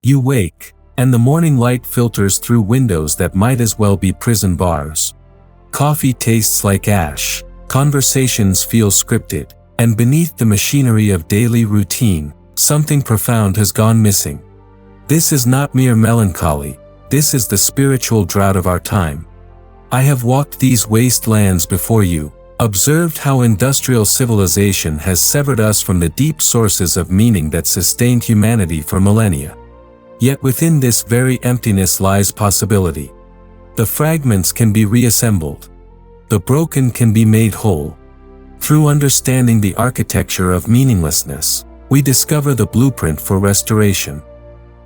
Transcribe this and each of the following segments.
You wake, and the morning light filters through windows that might as well be prison bars. Coffee tastes like ash, conversations feel scripted, and beneath the machinery of daily routine, something profound has gone missing. This is not mere melancholy, this is the spiritual drought of our time. I have walked these wastelands before you, observed how industrial civilization has severed us from the deep sources of meaning that sustained humanity for millennia. Yet within this very emptiness lies possibility. The fragments can be reassembled. The broken can be made whole. Through understanding the architecture of meaninglessness, we discover the blueprint for restoration.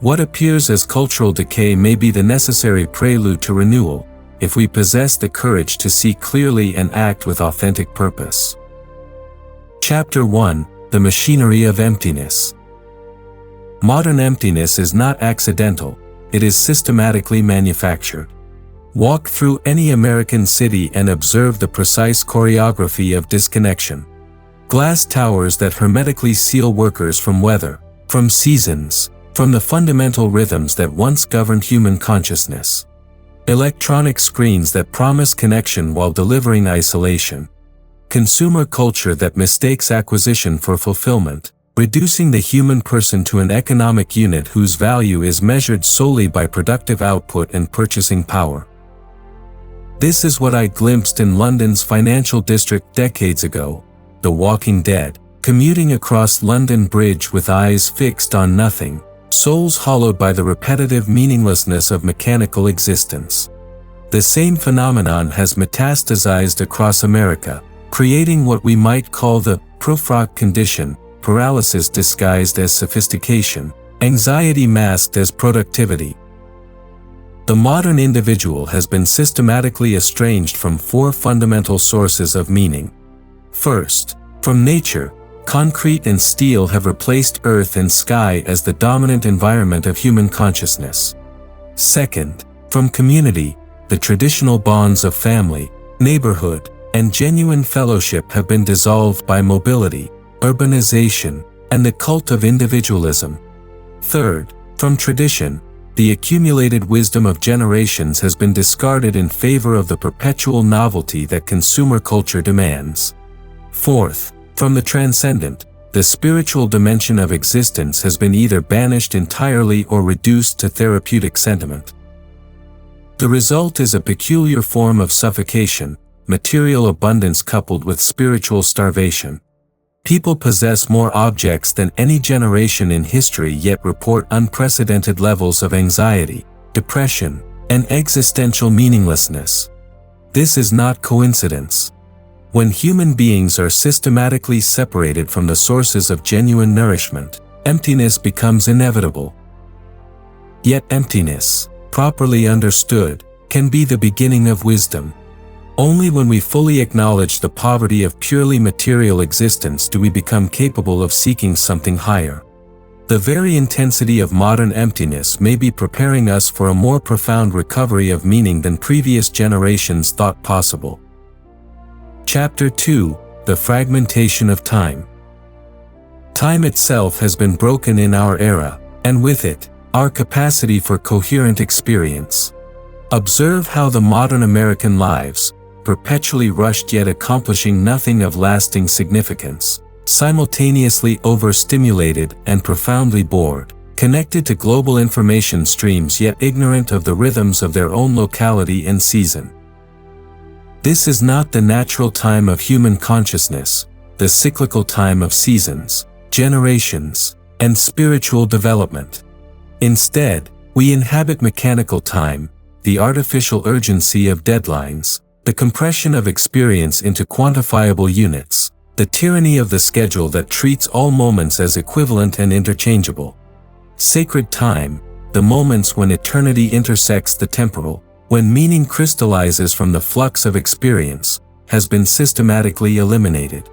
What appears as cultural decay may be the necessary prelude to renewal, if we possess the courage to see clearly and act with authentic purpose. Chapter 1: The Machinery of Emptiness. Modern emptiness is not accidental, it is systematically manufactured. Walk through any American city and observe the precise choreography of disconnection. Glass towers that hermetically seal workers from weather, from seasons, from the fundamental rhythms that once governed human consciousness. Electronic screens that promise connection while delivering isolation. Consumer culture that mistakes acquisition for fulfillment, reducing the human person to an economic unit whose value is measured solely by productive output and purchasing power. This is what I glimpsed in London's financial district decades ago, the walking dead, commuting across London Bridge with eyes fixed on nothing, souls hollowed by the repetitive meaninglessness of mechanical existence. The same phenomenon has metastasized across America, creating what we might call the Prufrock condition, paralysis disguised as sophistication, anxiety masked as productivity. The modern individual has been systematically estranged from four fundamental sources of meaning. First, from nature, concrete and steel have replaced earth and sky as the dominant environment of human consciousness. Second, from community, the traditional bonds of family, neighborhood, and genuine fellowship have been dissolved by mobility, urbanization, and the cult of individualism. Third, from tradition, the accumulated wisdom of generations has been discarded in favor of the perpetual novelty that consumer culture demands. Fourth, from the transcendent, the spiritual dimension of existence has been either banished entirely or reduced to therapeutic sentiment. The result is a peculiar form of suffocation, material abundance coupled with spiritual starvation. People possess more objects than any generation in history yet report unprecedented levels of anxiety, depression, and existential meaninglessness. This is not coincidence. When human beings are systematically separated from the sources of genuine nourishment, emptiness becomes inevitable. Yet emptiness, properly understood, can be the beginning of wisdom. Only when we fully acknowledge the poverty of purely material existence do we become capable of seeking something higher. The very intensity of modern emptiness may be preparing us for a more profound recovery of meaning than previous generations thought possible. Chapter 2: The Fragmentation of Time. Time itself has been broken in our era, and with it, our capacity for coherent experience. Observe how the modern American lives, perpetually rushed yet accomplishing nothing of lasting significance, simultaneously overstimulated and profoundly bored, connected to global information streams yet ignorant of the rhythms of their own locality and season. This is not the natural time of human consciousness, the cyclical time of seasons, generations, and spiritual development. Instead, we inhabit mechanical time, the artificial urgency of deadlines, the compression of experience into quantifiable units, the tyranny of the schedule that treats all moments as equivalent and interchangeable. Sacred time, the moments when eternity intersects the temporal, when meaning crystallizes from the flux of experience, has been systematically eliminated.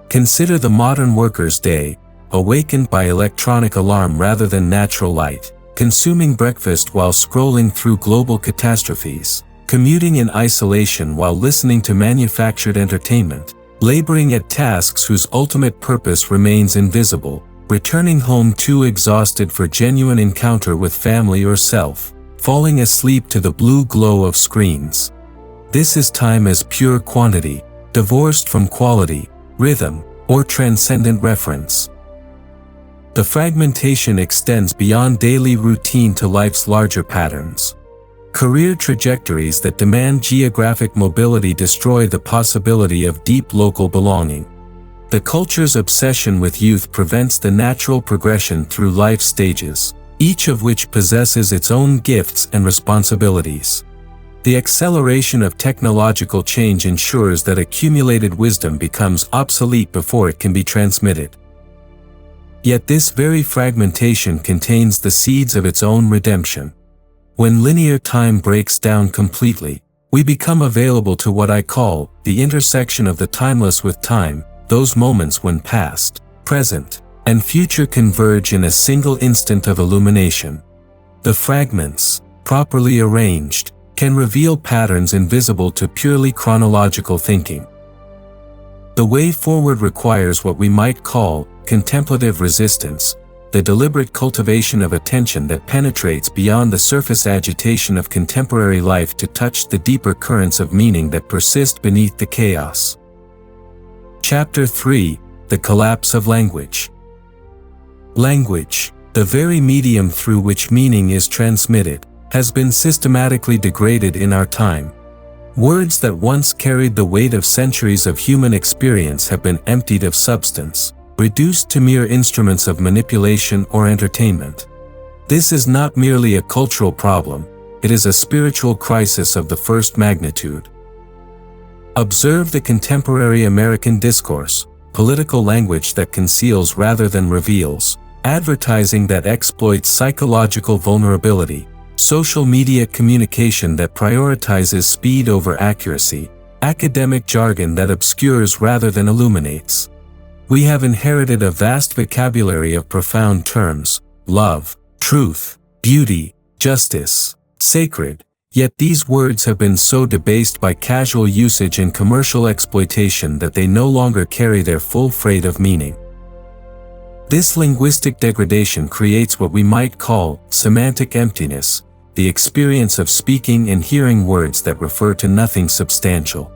Consider the modern worker's day, awakened by electronic alarm rather than natural light, consuming breakfast while scrolling through global catastrophes, commuting in isolation while listening to manufactured entertainment, laboring at tasks whose ultimate purpose remains invisible, returning home too exhausted for genuine encounter with family or self, falling asleep to the blue glow of screens. This is time as pure quantity, divorced from quality, rhythm, or transcendent reference. The fragmentation extends beyond daily routine to life's larger patterns. Career trajectories that demand geographic mobility destroy the possibility of deep local belonging. The culture's obsession with youth prevents the natural progression through life stages, each of which possesses its own gifts and responsibilities. The acceleration of technological change ensures that accumulated wisdom becomes obsolete before it can be transmitted. Yet this very fragmentation contains the seeds of its own redemption. When linear time breaks down completely, we become available to what I call the intersection of the timeless with time, those moments when past, present, and future converge in a single instant of illumination. The fragments, properly arranged, can reveal patterns invisible to purely chronological thinking. The way forward requires what we might call contemplative resistance, the deliberate cultivation of attention that penetrates beyond the surface agitation of contemporary life to touch the deeper currents of meaning that persist beneath the chaos. Chapter 3: The Collapse of Language. Language, the very medium through which meaning is transmitted, has been systematically degraded in our time. Words that once carried the weight of centuries of human experience have been emptied of substance, reduced to mere instruments of manipulation or entertainment. This is not merely a cultural problem, it is a spiritual crisis of the first magnitude. Observe the contemporary American discourse, political language that conceals rather than reveals, advertising that exploits psychological vulnerability, social media communication that prioritizes speed over accuracy, academic jargon that obscures rather than illuminates. We have inherited a vast vocabulary of profound terms: love, truth, beauty, justice, sacred, yet these words have been so debased by casual usage and commercial exploitation that they no longer carry their full freight of meaning. This linguistic degradation creates what we might call semantic emptiness, the experience of speaking and hearing words that refer to nothing substantial.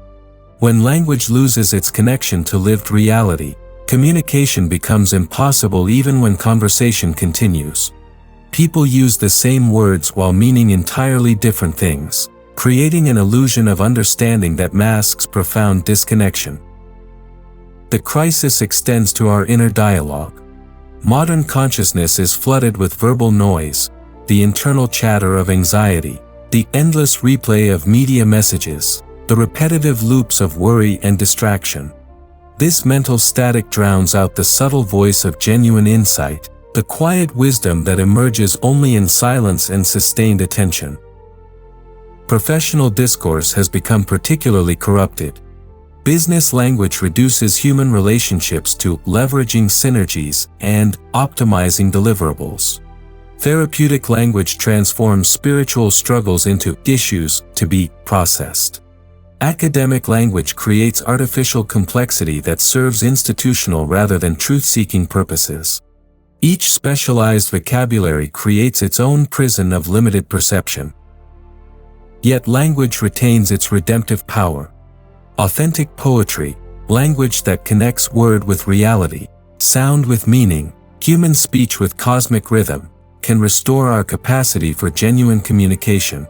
When language loses its connection to lived reality, communication becomes impossible even when conversation continues. People use the same words while meaning entirely different things, creating an illusion of understanding that masks profound disconnection. The crisis extends to our inner dialogue. Modern consciousness is flooded with verbal noise, the internal chatter of anxiety, the endless replay of media messages, the repetitive loops of worry and distraction. This mental static drowns out the subtle voice of genuine insight, the quiet wisdom that emerges only in silence and sustained attention. Professional discourse has become particularly corrupted. Business language reduces human relationships to leveraging synergies and optimizing deliverables. Therapeutic language transforms spiritual struggles into issues to be processed. Academic language creates artificial complexity that serves institutional rather than truth-seeking purposes. Each specialized vocabulary creates its own prison of limited perception. Yet language retains its redemptive power. Authentic poetry, language that connects word with reality, sound with meaning, human speech with cosmic rhythm, can restore our capacity for genuine communication.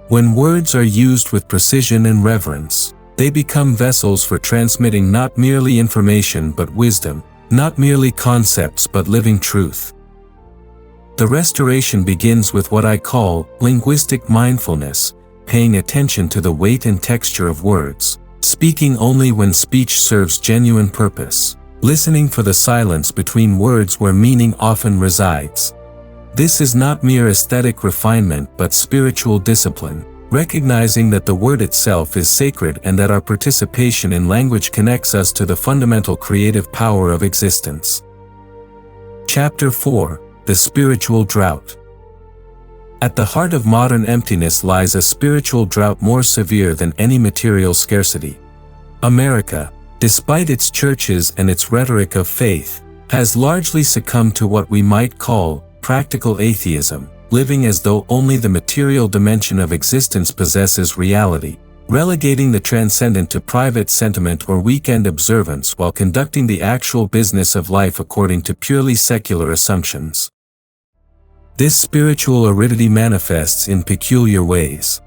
When words are used with precision and reverence, they become vessels for transmitting not merely information but wisdom, not merely concepts but living truth. The restoration begins with what I call linguistic mindfulness, paying attention to the weight and texture of words, speaking only when speech serves genuine purpose, listening for the silence between words where meaning often resides. This is not mere aesthetic refinement but spiritual discipline, recognizing that the word itself is sacred and that our participation in language connects us to the fundamental creative power of existence. Chapter 4: The Spiritual Drought. At the heart of modern emptiness lies a spiritual drought more severe than any material scarcity. America, despite its churches and its rhetoric of faith, has largely succumbed to what we might call practical atheism, living as though only the material dimension of existence possesses reality, relegating the transcendent to private sentiment or weekend observance while conducting the actual business of life according to purely secular assumptions. This spiritual aridity manifests in peculiar ways.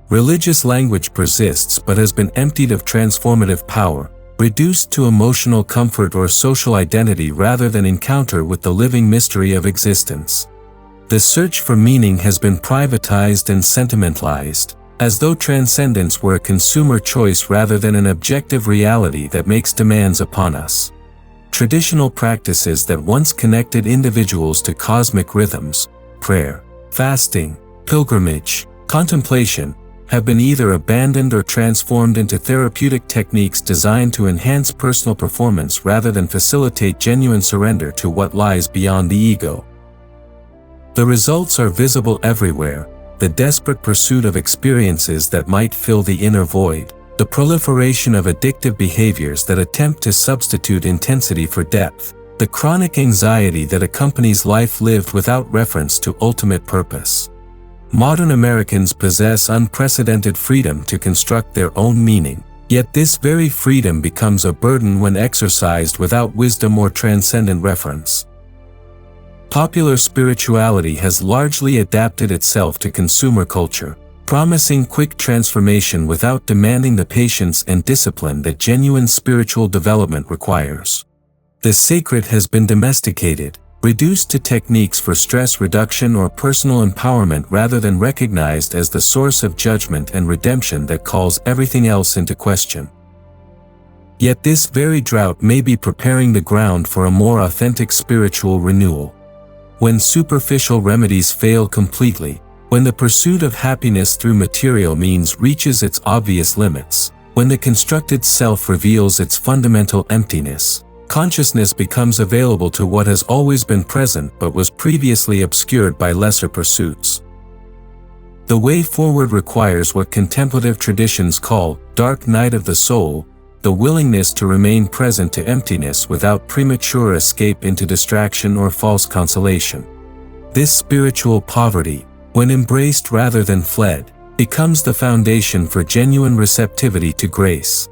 Religious language persists but has been emptied of transformative power, reduced to emotional comfort or social identity rather than encounter with the living mystery of existence. The search for meaning has been privatized and sentimentalized, as though transcendence were a consumer choice rather than an objective reality that makes demands upon us. Traditional practices that once connected individuals to cosmic rhythms, prayer, fasting, pilgrimage, contemplation, have been either abandoned or transformed into therapeutic techniques designed to enhance personal performance rather than facilitate genuine surrender to what lies beyond the ego. The results are visible everywhere: the desperate pursuit of experiences that might fill the inner void, the proliferation of addictive behaviors that attempt to substitute intensity for depth, the chronic anxiety that accompanies life lived without reference to ultimate purpose. Modern Americans possess unprecedented freedom to construct their own meaning, yet this very freedom becomes a burden when exercised without wisdom or transcendent reference. Popular spirituality has largely adapted itself to consumer culture, promising quick transformation without demanding the patience and discipline that genuine spiritual development requires. The sacred has been domesticated, reduced to techniques for stress reduction or personal empowerment rather than recognized as the source of judgment and redemption that calls everything else into question. Yet this very drought may be preparing the ground for a more authentic spiritual renewal. When superficial remedies fail completely, when the pursuit of happiness through material means reaches its obvious limits, when the constructed self reveals its fundamental emptiness, consciousness becomes available to what has always been present but was previously obscured by lesser pursuits. The way forward requires what contemplative traditions call dark night of the soul, the willingness to remain present to emptiness without premature escape into distraction or false consolation. This spiritual poverty, when embraced rather than fled, becomes the foundation for genuine receptivity to grace.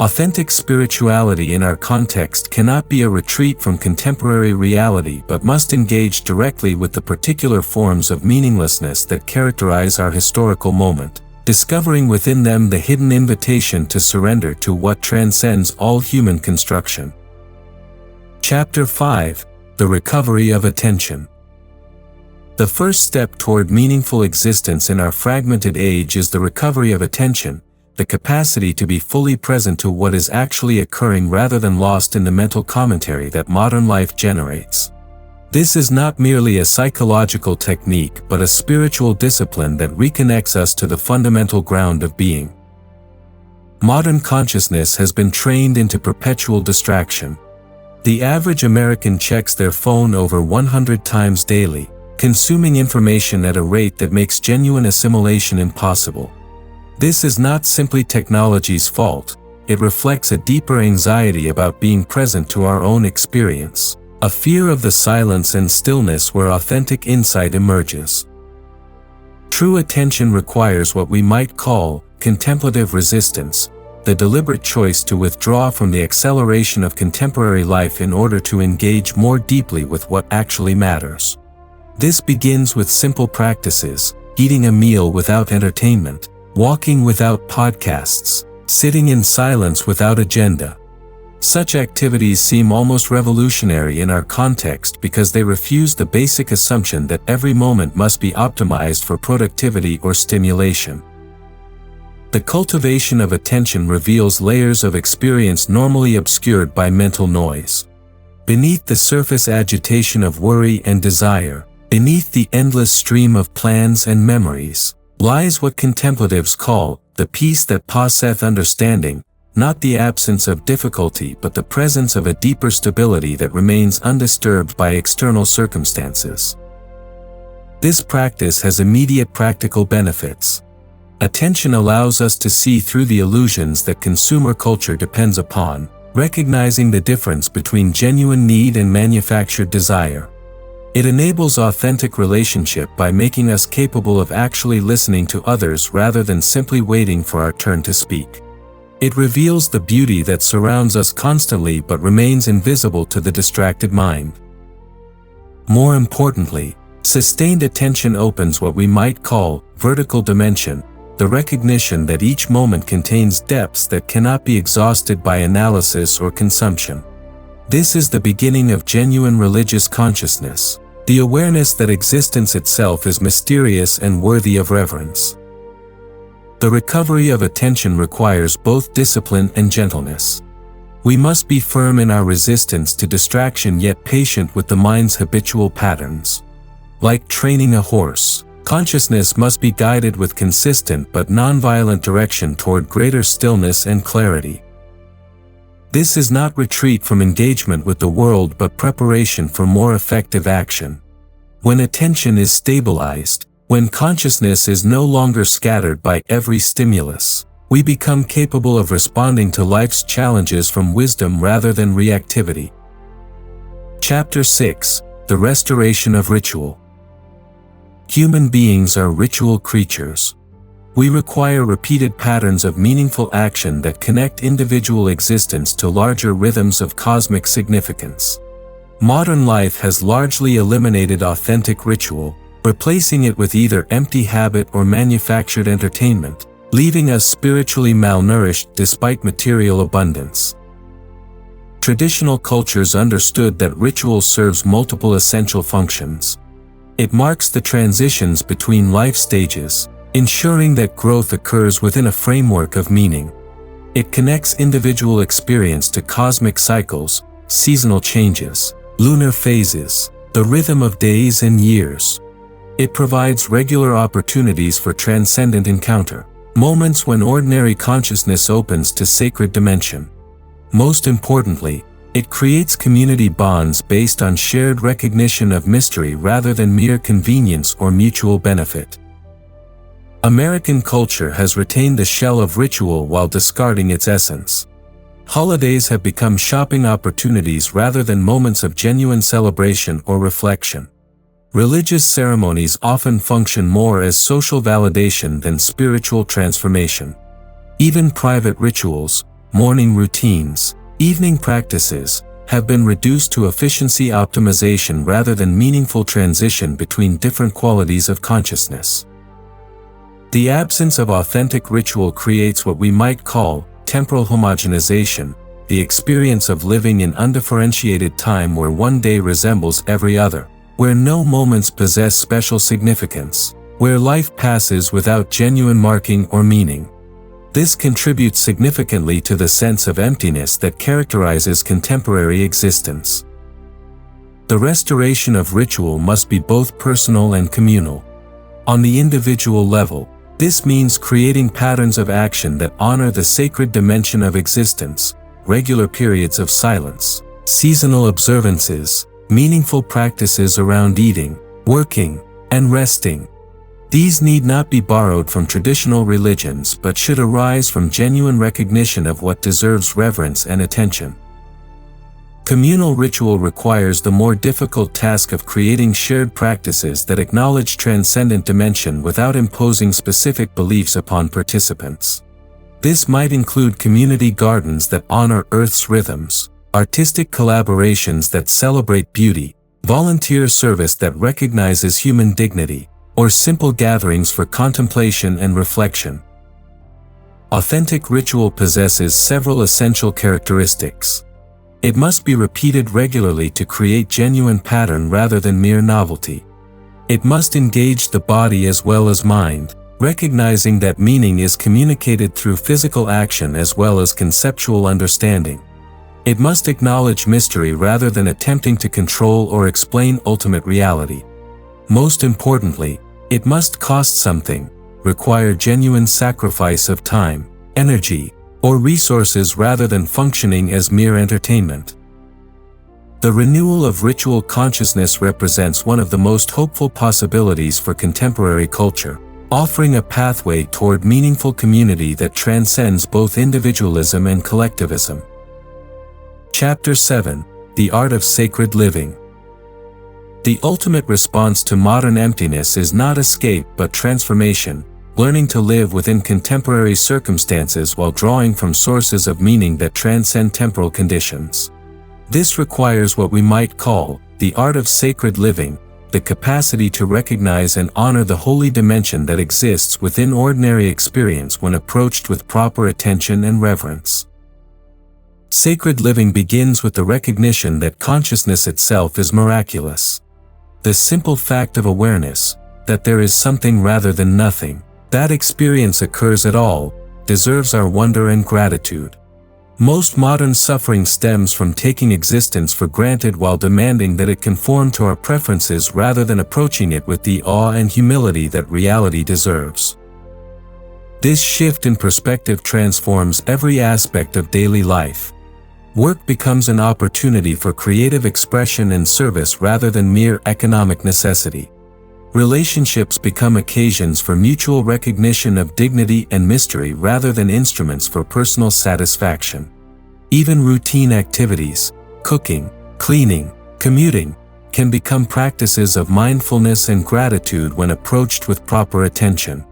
Authentic spirituality in our context cannot be a retreat from contemporary reality but must engage directly with the particular forms of meaninglessness that characterize our historical moment, discovering within them the hidden invitation to surrender to what transcends all human construction. Chapter 5: The Recovery of Attention. The first step toward meaningful existence in our fragmented age is the recovery of attention, the capacity to be fully present to what is actually occurring rather than lost in the mental commentary that modern life generates. This is not merely a psychological technique but a spiritual discipline that reconnects us to the fundamental ground of being. Modern consciousness has been trained into perpetual distraction. The average American checks their phone over 100 times daily, consuming information at a rate that makes genuine assimilation impossible. This is not simply technology's fault, it reflects a deeper anxiety about being present to our own experience, a fear of the silence and stillness where authentic insight emerges. True attention requires what we might call contemplative resistance, the deliberate choice to withdraw from the acceleration of contemporary life in order to engage more deeply with what actually matters. This begins with simple practices: eating a meal without entertainment, walking without podcasts, sitting in silence without agenda. Such activities seem almost revolutionary in our context because they refuse the basic assumption that every moment must be optimized for productivity or stimulation. The cultivation of attention reveals layers of experience normally obscured by mental noise. Beneath the surface agitation of worry and desire, beneath the endless stream of plans and memories, lies what contemplatives call the peace that passeth understanding, not the absence of difficulty but the presence of a deeper stability that remains undisturbed by external circumstances. This practice has immediate practical benefits. Attention allows us to see through the illusions that consumer culture depends upon, recognizing the difference between genuine need and manufactured desire. It enables authentic relationship by making us capable of actually listening to others rather than simply waiting for our turn to speak. It reveals the beauty that surrounds us constantly but remains invisible to the distracted mind. More importantly, sustained attention opens what we might call vertical dimension, the recognition that each moment contains depths that cannot be exhausted by analysis or consumption. This is the beginning of genuine religious consciousness, the awareness that existence itself is mysterious and worthy of reverence. The recovery of attention requires both discipline and gentleness. We must be firm in our resistance to distraction yet patient with the mind's habitual patterns. Like training a horse, consciousness must be guided with consistent but nonviolent direction toward greater stillness and clarity. This is not retreat from engagement with the world but preparation for more effective action. When attention is stabilized, when consciousness is no longer scattered by every stimulus, we become capable of responding to life's challenges from wisdom rather than reactivity. Chapter 6: The Restoration of Ritual. Human beings are ritual creatures. We require repeated patterns of meaningful action that connect individual existence to larger rhythms of cosmic significance. Modern life has largely eliminated authentic ritual, replacing it with either empty habit or manufactured entertainment, leaving us spiritually malnourished despite material abundance. Traditional cultures understood that ritual serves multiple essential functions. It marks the transitions between life stages, ensuring that growth occurs within a framework of meaning. It connects individual experience to cosmic cycles, seasonal changes, lunar phases, the rhythm of days and years. It provides regular opportunities for transcendent encounter, moments when ordinary consciousness opens to sacred dimension. Most importantly, it creates community bonds based on shared recognition of mystery rather than mere convenience or mutual benefit. American culture has retained the shell of ritual while discarding its essence. Holidays have become shopping opportunities rather than moments of genuine celebration or reflection. Religious ceremonies often function more as social validation than spiritual transformation. Even private rituals, morning routines, evening practices, have been reduced to efficiency optimization rather than meaningful transition between different qualities of consciousness. The absence of authentic ritual creates what we might call temporal homogenization, the experience of living in undifferentiated time where one day resembles every other, where no moments possess special significance, where life passes without genuine marking or meaning. This contributes significantly to the sense of emptiness that characterizes contemporary existence. The restoration of ritual must be both personal and communal. On the individual level, this means creating patterns of action that honor the sacred dimension of existence, regular periods of silence, seasonal observances, meaningful practices around eating, working, and resting. These need not be borrowed from traditional religions but should arise from genuine recognition of what deserves reverence and attention. Communal ritual requires the more difficult task of creating shared practices that acknowledge transcendent dimension without imposing specific beliefs upon participants. This might include community gardens that honor Earth's rhythms, artistic collaborations that celebrate beauty, volunteer service that recognizes human dignity, or simple gatherings for contemplation and reflection. Authentic ritual possesses several essential characteristics. It must be repeated regularly to create genuine pattern rather than mere novelty. It must engage the body as well as mind, recognizing that meaning is communicated through physical action as well as conceptual understanding. It must acknowledge mystery rather than attempting to control or explain ultimate reality. Most importantly, it must cost something, require genuine sacrifice of time, energy, or resources rather than functioning as mere entertainment. The renewal of ritual consciousness represents one of the most hopeful possibilities for contemporary culture, offering a pathway toward meaningful community that transcends both individualism and collectivism. Chapter 7: The Art of Sacred Living. The ultimate response to modern emptiness is not escape but transformation, learning to live within contemporary circumstances while drawing from sources of meaning that transcend temporal conditions. This requires what we might call the art of sacred living, the capacity to recognize and honor the holy dimension that exists within ordinary experience when approached with proper attention and reverence. Sacred living begins with the recognition that consciousness itself is miraculous. The simple fact of awareness, that there is something rather than nothing, that experience occurs at all, deserves our wonder and gratitude. Most modern suffering stems from taking existence for granted while demanding that it conform to our preferences rather than approaching it with the awe and humility that reality deserves. This shift in perspective transforms every aspect of daily life. Work becomes an opportunity for creative expression and service rather than mere economic necessity. Relationships become occasions for mutual recognition of dignity and mystery rather than instruments for personal satisfaction. Even routine activities, cooking, cleaning, commuting, can become practices of mindfulness and gratitude when approached with proper attention.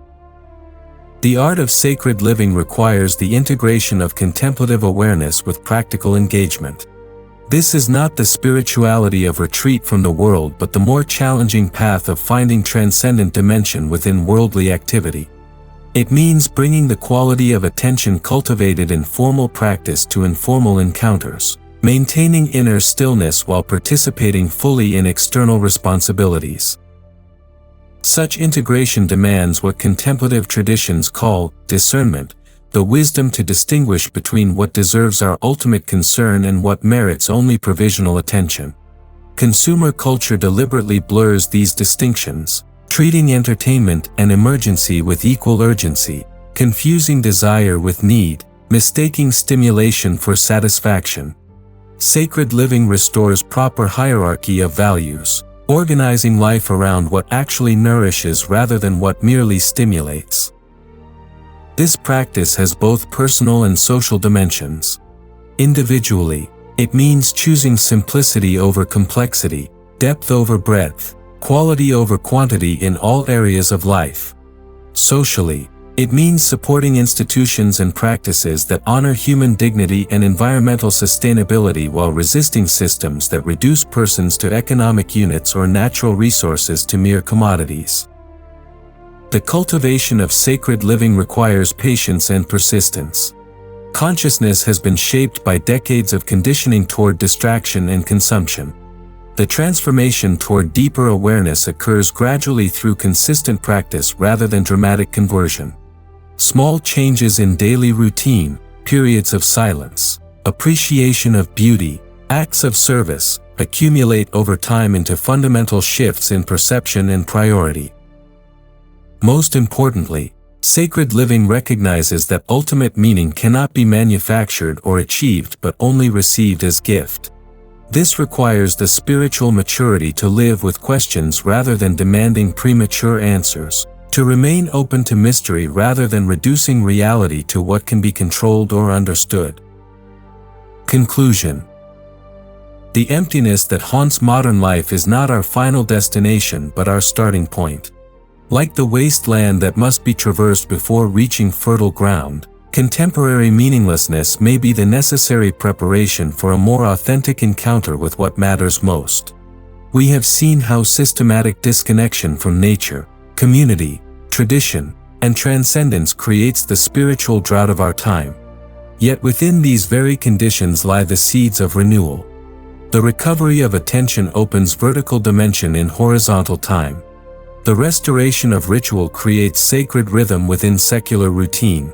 The art of sacred living requires the integration of contemplative awareness with practical engagement. This is not the spirituality of retreat from the world but the more challenging path of finding transcendent dimension within worldly activity. It means bringing the quality of attention cultivated in formal practice to informal encounters, maintaining inner stillness while participating fully in external responsibilities. Such integration demands what contemplative traditions call discernment, the wisdom to distinguish between what deserves our ultimate concern and what merits only provisional attention. Consumer culture deliberately blurs these distinctions, treating entertainment and emergency with equal urgency, confusing desire with need, mistaking stimulation for satisfaction. Sacred living restores proper hierarchy of values, organizing life around what actually nourishes rather than what merely stimulates. This practice has both personal and social dimensions. Individually, it means choosing simplicity over complexity, depth over breadth, quality over quantity in all areas of life. Socially, it means supporting institutions and practices that honor human dignity and environmental sustainability while resisting systems that reduce persons to economic units or natural resources to mere commodities. The cultivation of sacred living requires patience and persistence. Consciousness has been shaped by decades of conditioning toward distraction and consumption. The transformation toward deeper awareness occurs gradually through consistent practice rather than dramatic conversion. Small changes in daily routine, periods of silence, appreciation of beauty, acts of service, accumulate over time into fundamental shifts in perception and priority. Most importantly, sacred living recognizes that ultimate meaning cannot be manufactured or achieved but only received as gift. This requires the spiritual maturity to live with questions rather than demanding premature answers, to remain open to mystery rather than reducing reality to what can be controlled or understood. Conclusion. The emptiness that haunts modern life is not our final destination but our starting point. Like the wasteland that must be traversed before reaching fertile ground, contemporary meaninglessness may be the necessary preparation for a more authentic encounter with what matters most. We have seen how systematic disconnection from nature, community, tradition, and transcendence creates the spiritual drought of our time. Yet within these very conditions lie the seeds of renewal. The recovery of attention opens vertical dimension in horizontal time. The restoration of ritual creates sacred rhythm within secular routine.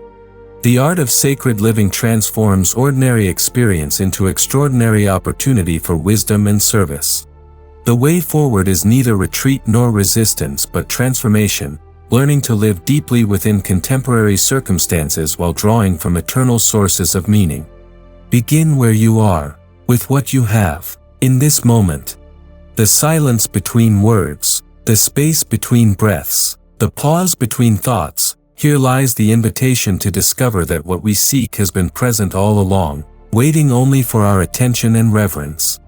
The art of sacred living transforms ordinary experience into extraordinary opportunity for wisdom and service. The way forward is neither retreat nor resistance but transformation, learning to live deeply within contemporary circumstances while drawing from eternal sources of meaning. Begin where you are, with what you have, in this moment. The silence between words, the space between breaths, the pause between thoughts, here lies the invitation to discover that what we seek has been present all along, waiting only for our attention and reverence.